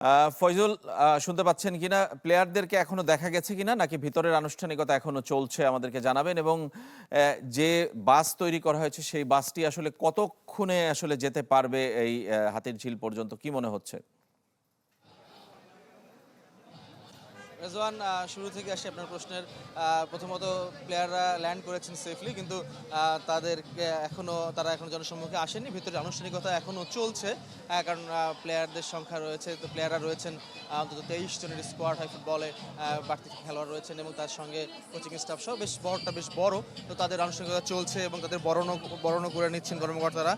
ফয়জুল, শুনতে পাচ্ছেন কিনা? প্লেয়ারদেরকে এখনো দেখা গেছে কিনা, নাকি ভিতরের আনুষ্ঠানিকতা এখনো চলছে আমাদেরকে জানাবেন। এবং যে বাস তৈরি করা হয়েছে সেই বাসটি আসলে কতক্ষণে আসলে যেতে পারবে এই হাতিরঝিল পর্যন্ত, কি মনে হচ্ছে? রেজওয়ান, শুরু থেকে আসি আপনার প্রশ্নের। প্রথমত প্লেয়াররা ল্যান্ড করেছেন সেফলি, কিন্তু তারা এখনো জনসম্মুখে আসেনি। ভিতরে আনুষ্ঠানিকতা এখনো চলছে, কারণ প্লেয়ারদের সংখ্যা রয়েছে, তো প্লেয়াররা রয়েছেন অন্তত 23 জনের স্কোয়াড হয় ফুটবলে। বাড়তি খেলোয়াড় রয়েছেন এবং তার সঙ্গে কোচিং স্টাফ সহ বেশ বড়। তো তাদের আনুষ্ঠানিকতা চলছে এবং তাদের বরণও করে নিচ্ছেন কর্মকর্তারা,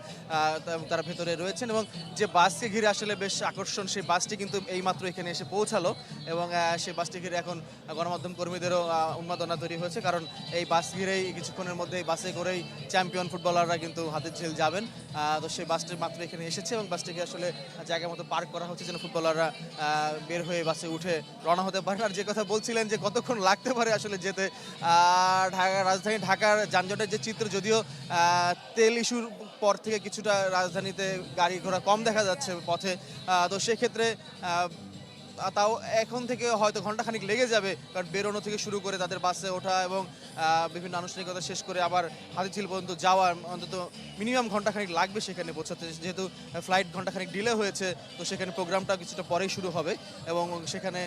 এবং তারা ভেতরে রয়েছেন। এবং যে বাসকে ঘিরে আসলে বেশ আকর্ষণ, সেই বাসটি কিন্তু এইমাত্র এখানে এসে পৌঁছালো। এবং সেই বাসটি ঘিরে এখন গণমাধ্যম কর্মীদেরও উন্মাদনা তৈরি হয়েছে, কারণ এই বাস ঘিরেই কিছুক্ষণের মধ্যে এই বাসে করেই চ্যাম্পিয়ন ফুটবলাররা কিন্তু হাতিরঝিল যাবেন। তো সেই বাসটি মাত্র এখানে এসেছে এবং বাসটিকে আসলে জায়গা মতো পার্ক করা হচ্ছে, যেন ফুটবলাররা বের হয়ে বাসে উঠে রওনা হতে পারেন। আর যে কথা বলছিলেন যে কতক্ষণ লাগতে পারে আসলে যেতে, রাজধানী ঢাকার যানজটের যে চিত্র, যদিও তেল ইস্যুর পর থেকে কিছুটা রাজধানীতে গাড়ি ঘোড়া কম দেখা যাচ্ছে পথে, তো সেক্ষেত্রে তাও এখন থেকে হয়তো ঘন্টাখানিক লেগে যাবে, কারণ বেরোনো থেকে শুরু করে তাদের বাসে ওঠা এবং বিভিন্ন আনুষ্ঠানিকতা শেষ করে আবার হাতিরঝিল পর্যন্ত যাওয়ার অন্তত মিনিমাম ঘন্টাখানিক লাগবে সেখানে পৌঁছাতে। যেহেতু ফ্লাইট ঘন্টাখানিক ডিলে হয়েছে, তো সেখানে প্রোগ্রামটা কিছুটা পরেই শুরু হবে এবং সেখানে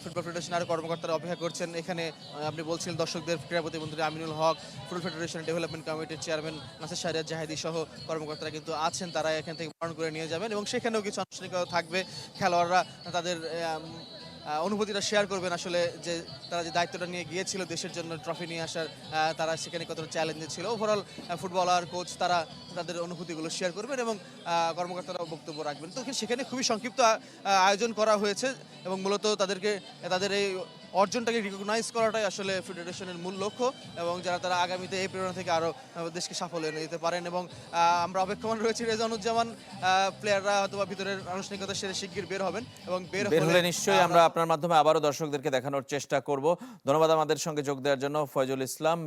ফুটবল ফেডারেশনের কর্মকর্তারা অপেক্ষা করছেন। এখানে আপনি বলছিলেন দর্শকদের, ক্রীড়া প্রতিমন্ত্রী আমিনুল হক, ফুটবল ফেডারেশন ডেভেলপমেন্ট কমিটির চেয়ারম্যান নাসির শাহরিয়ার জাহেদি সহ কর্মকর্তারা কিন্তু আছেন। তারা এখান থেকে বরণ করে নিয়ে যাবেন এবং সেখানেও কিছু আনুষ্ঠানিকতা থাকবে। খেলোয়াড়রা তাদের অনুভূতিটা শেয়ার করবেন, আসলে যে তারা যে দায়িত্বটা নিয়ে গিয়েছিল দেশের জন্য ট্রফি নিয়ে আসার, তারা সেখানে কতটা চ্যালেঞ্জে ছিল। ওভারঅল ফুটবলার, কোচ তারা তাদের অনুভূতিগুলো শেয়ার করবেন এবং কর্মকর্তারাও বক্তব্য রাখবেন। তো সেখানে খুবই সংক্ষিপ্ত আয়োজন করা হয়েছে এবং মূলত তাদের এই অর্জনটাকে রিকগনাইজ করাটাই আসলে ফেডারেশনের মূল লক্ষ্য, এবং তারা আগামীতে এই প্রেরণা থেকে আরও দেশকে সাফল্য এনে দিতে পারেন। এবং আমরা অপেক্ষমান রয়েছি রেজানুজ্জামান, প্লেয়াররা হয়তো ভিতরের আনুষ্ঠানিকতা সেরে শিগগির বের হবেন এবং বের হলে হলে নিশ্চয়ই আমরা আপনার মাধ্যমে আবারও দর্শকদেরকে দেখানোর চেষ্টা করব। ধন্যবাদ আমাদের সঙ্গে যোগ দেওয়ার জন্য ফয়জুল ইসলাম।